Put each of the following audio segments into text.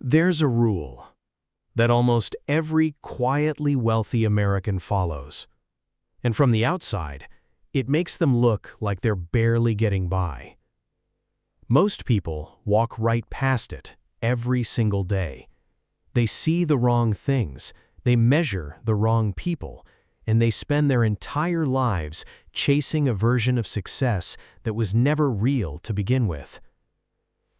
There's a rule that almost every quietly wealthy American follows. And from the outside, it makes them look like they're barely getting by. Most people walk right past it every single day. They see the wrong things, they measure the wrong people, and they spend their entire lives chasing a version of success that was never real to begin with.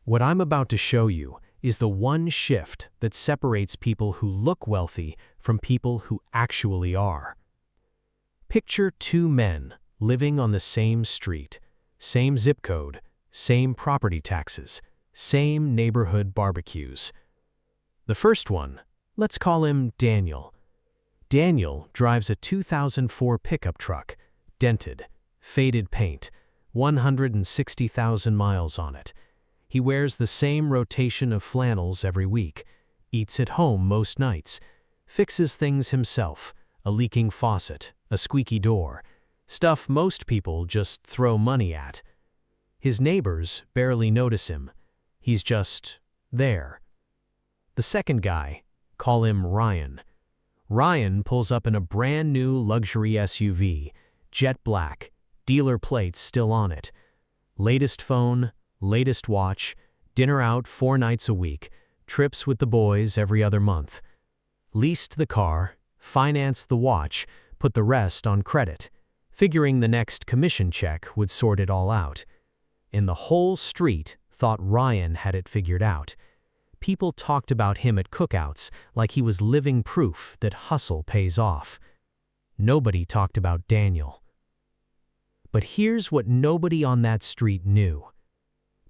What I'm about to show you is the one shift that separates people who look wealthy from people who actually are. Picture two men living on the same street, same zip code, same property taxes, same neighborhood barbecues. The first one, let's call him Daniel. Daniel drives a 2004 pickup truck, dented, faded paint, 160,000 miles on it. He wears the same rotation of flannels every week, eats at home most nights, fixes things himself, a leaking faucet, a squeaky door, stuff most people just throw money at. His neighbors barely notice him. He's just there. The second guy, call him Ryan. Ryan pulls up in a brand new luxury SUV, jet black, dealer plates still on it. Latest phone, latest watch, dinner out 4 nights a week, trips with the boys every other month. Leased the car, financed the watch, put the rest on credit, figuring the next commission check would sort it all out. And the whole street thought Ryan had it figured out. People talked about him at cookouts like he was living proof that hustle pays off. Nobody talked about Daniel. But here's what nobody on that street knew.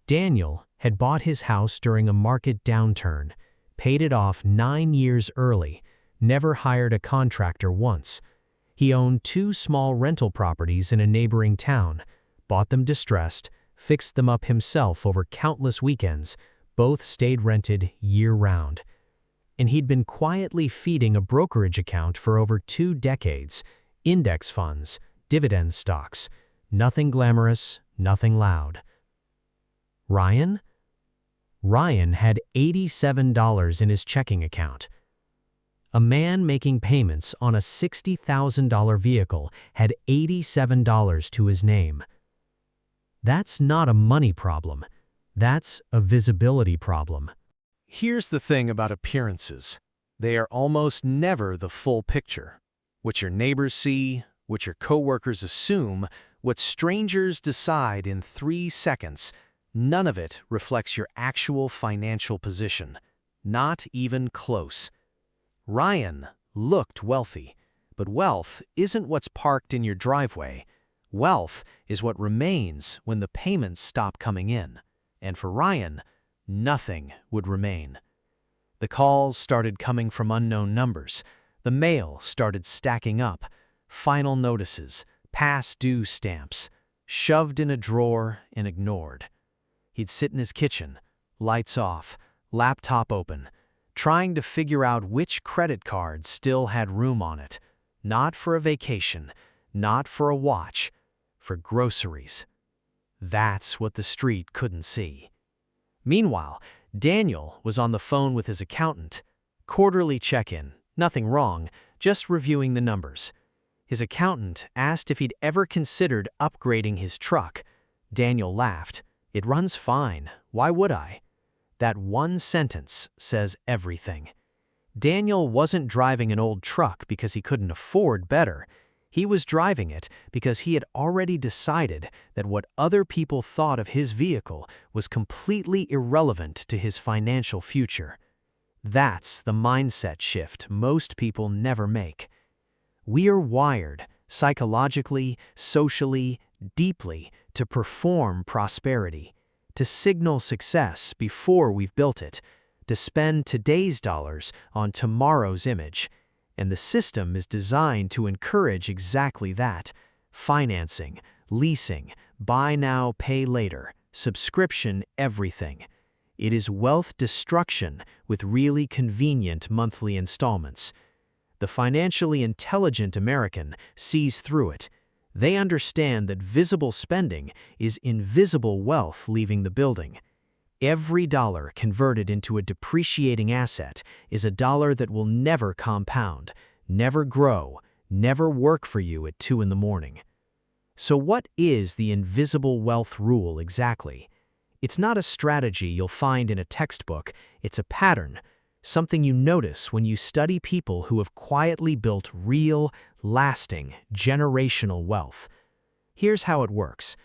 Daniel had bought his house during a market downturn, paid it off 9 years early, never hired a contractor once. He owned 2 small rental properties in a neighboring town, bought them distressed, fixed them up himself over countless weekends, both stayed rented year-round. And he'd been quietly feeding a brokerage account for over 2 decades, index funds, dividend stocks, nothing glamorous, nothing loud. Ryan? Ryan had $87 in his checking account. A man making payments on a $60,000 vehicle had $87 to his name. That's not a money problem. That's a visibility problem. Here's the thing about appearances. They are almost never the full picture. What your neighbors see, what your coworkers assume, what strangers decide in 3 seconds, none of it reflects your actual financial position. Not even close. Ryan looked wealthy, but wealth isn't what's parked in your driveway. Wealth is what remains when the payments stop coming in. And for Ryan, nothing would remain. The calls started coming from unknown numbers. The mail started stacking up. Final notices, past due stamps, shoved in a drawer and ignored. He'd sit in his kitchen, lights off, laptop open, trying to figure out which credit card still had room on it. Not for a vacation, not for a watch, for groceries. That's what the street couldn't see. Meanwhile, Daniel was on the phone with his accountant. Quarterly check-in, nothing wrong, just reviewing the numbers. His accountant asked if he'd ever considered upgrading his truck. Daniel laughed. "It runs fine. Why would I?" That one sentence says everything. Daniel wasn't driving an old truck because he couldn't afford better. He was driving it because he had already decided that what other people thought of his vehicle was completely irrelevant to his financial future. That's the mindset shift most people never make. We are wired, psychologically, socially, deeply, to perform prosperity, to signal success before we've built it, to spend today's dollars on tomorrow's image. And the system is designed to encourage exactly that: financing, leasing, buy now, pay later, subscription, everything. It is wealth destruction with really convenient monthly installments. The financially intelligent American sees through it. They understand that visible spending is invisible wealth leaving the building. Every dollar converted into a depreciating asset is a dollar that will never compound, never grow, never work for you at 2 in the morning. So what is the invisible wealth rule exactly? It's not a strategy you'll find in a textbook, it's a pattern, something you notice when you study people who have quietly built real, lasting, generational wealth. Here's how it works.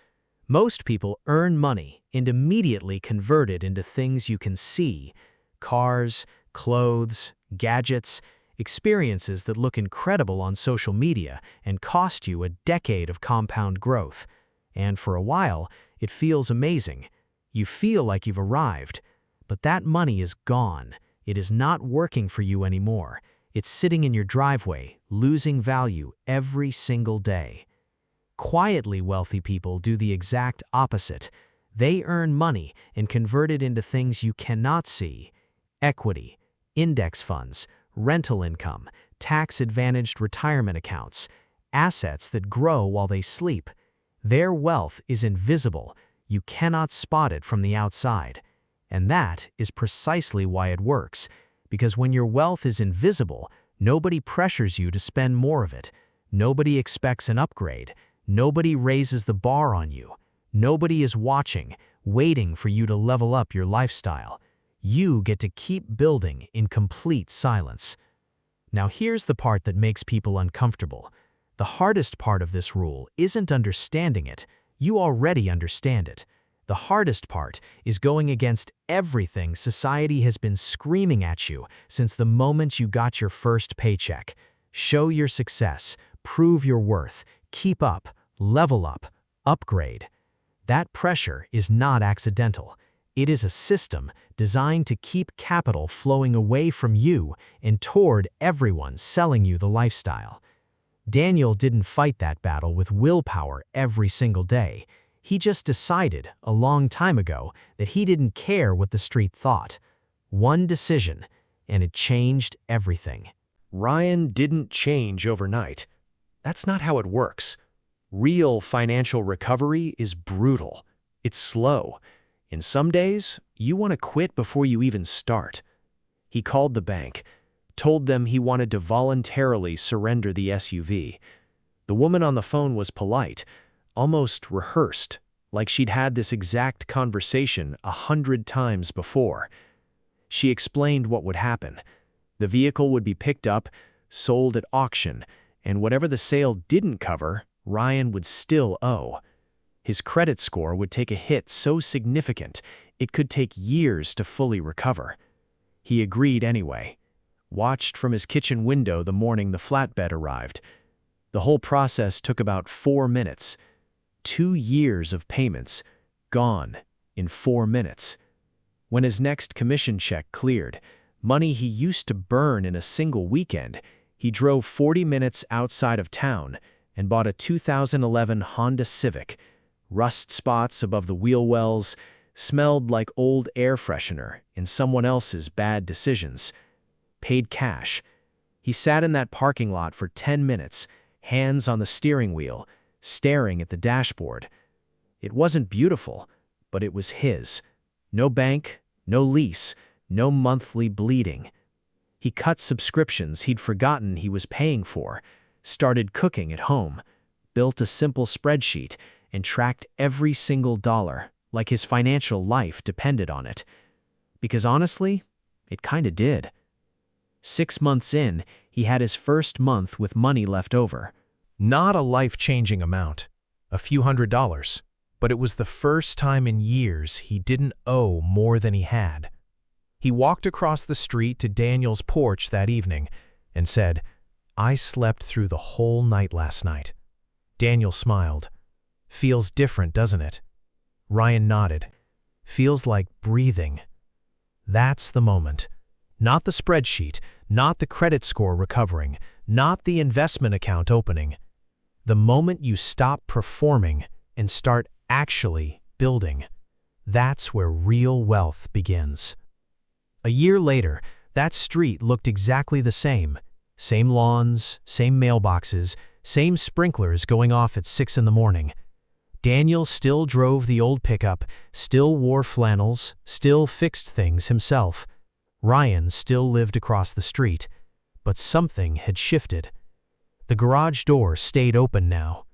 Most people earn money and immediately convert it into things you can see: cars, clothes, gadgets, experiences that look incredible on social media and cost you a decade of compound growth. And for a while, it feels amazing. You feel like you've arrived. But that money is gone. It is not working for you anymore. It's sitting in your driveway, losing value every single day. Quietly wealthy people do the exact opposite. They earn money and convert it into things you cannot see: equity, index funds, rental income, tax-advantaged retirement accounts, assets that grow while they sleep. Their wealth is invisible. You cannot spot it from the outside. And that is precisely why it works, because when your wealth is invisible, nobody pressures you to spend more of it. Nobody expects an upgrade. Nobody raises the bar on you. Nobody is watching, waiting for you to level up your lifestyle. You get to keep building in complete silence. Now here's the part that makes people uncomfortable. The hardest part of this rule isn't understanding it. You already understand it. The hardest part is going against everything society has been screaming at you since the moment you got your first paycheck. Show your success, prove your worth, keep up, level up, upgrade. That pressure is not accidental. It is a system designed to keep capital flowing away from you and toward everyone selling you the lifestyle. Daniel didn't fight that battle with willpower every single day. He just decided a long time ago that he didn't care what the street thought. One decision, and it changed everything. Ryan didn't change overnight. That's not how it works. Real financial recovery is brutal. It's slow. And some days, you want to quit before you even start. He called the bank, told them he wanted to voluntarily surrender the SUV. The woman on the phone was polite, almost rehearsed, like she'd had this exact conversation 100 times before. She explained what would happen. The vehicle would be picked up, sold at auction, and whatever the sale didn't cover, Ryan would still owe. His credit score would take a hit so significant it could take years to fully recover. He agreed anyway. Watched from his kitchen window the morning the flatbed arrived. The whole process took about 4 minutes. 2 years of payments, gone in 4 minutes. When his next commission check cleared, money he used to burn in a single weekend, he drove 40 minutes outside of town and bought a 2011 Honda Civic. Rust spots above the wheel wells, smelled like old air freshener in someone else's bad decisions. Paid cash. He sat in that parking lot for 10 minutes, hands on the steering wheel, staring at the dashboard. It wasn't beautiful, but it was his. No bank, no lease, no monthly bleeding. He cut subscriptions he'd forgotten he was paying for, started cooking at home, built a simple spreadsheet, and tracked every single dollar, like his financial life depended on it. Because honestly, it kinda did. 6 months in, he had his first month with money left over. Not a life-changing amount, a few $100s, but it was the first time in years he didn't owe more than he had. He walked across the street to Daniel's porch that evening and said, "I slept through the whole night last night." Daniel smiled. "Feels different, doesn't it?" Ryan nodded. "Feels like breathing." That's the moment. Not the spreadsheet, not the credit score recovering, not the investment account opening. The moment you stop performing and start actually building. That's where real wealth begins. A year later, that street looked exactly the same. Same lawns, same mailboxes, same sprinklers going off at 6 in the morning. Daniel still drove the old pickup, still wore flannels, still fixed things himself. Ryan still lived across the street, but something had shifted. The garage door stayed open now.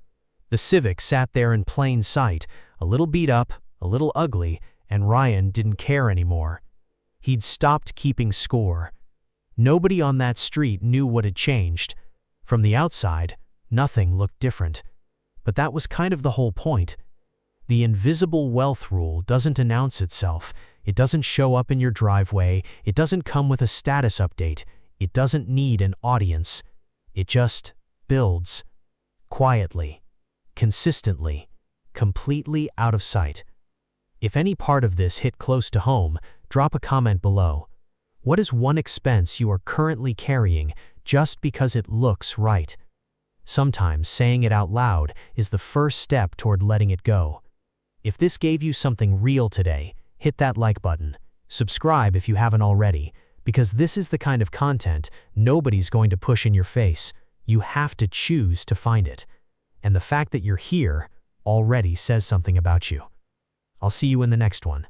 The Civic sat there in plain sight, a little beat up, a little ugly, and Ryan didn't care anymore. He'd stopped keeping score. Nobody on that street knew what had changed. From the outside, nothing looked different. But that was kind of the whole point. The invisible wealth rule doesn't announce itself. It doesn't show up in your driveway. It doesn't come with a status update. It doesn't need an audience. It just builds. Quietly. Consistently. Completely out of sight. If any part of this hit close to home, drop a comment below. What is one expense you are currently carrying just because it looks right? Sometimes saying it out loud is the first step toward letting it go. If this gave you something real today, hit that like button. Subscribe if you haven't already, because this is the kind of content nobody's going to push in your face. You have to choose to find it. And the fact that you're here already says something about you. I'll see you in the next one.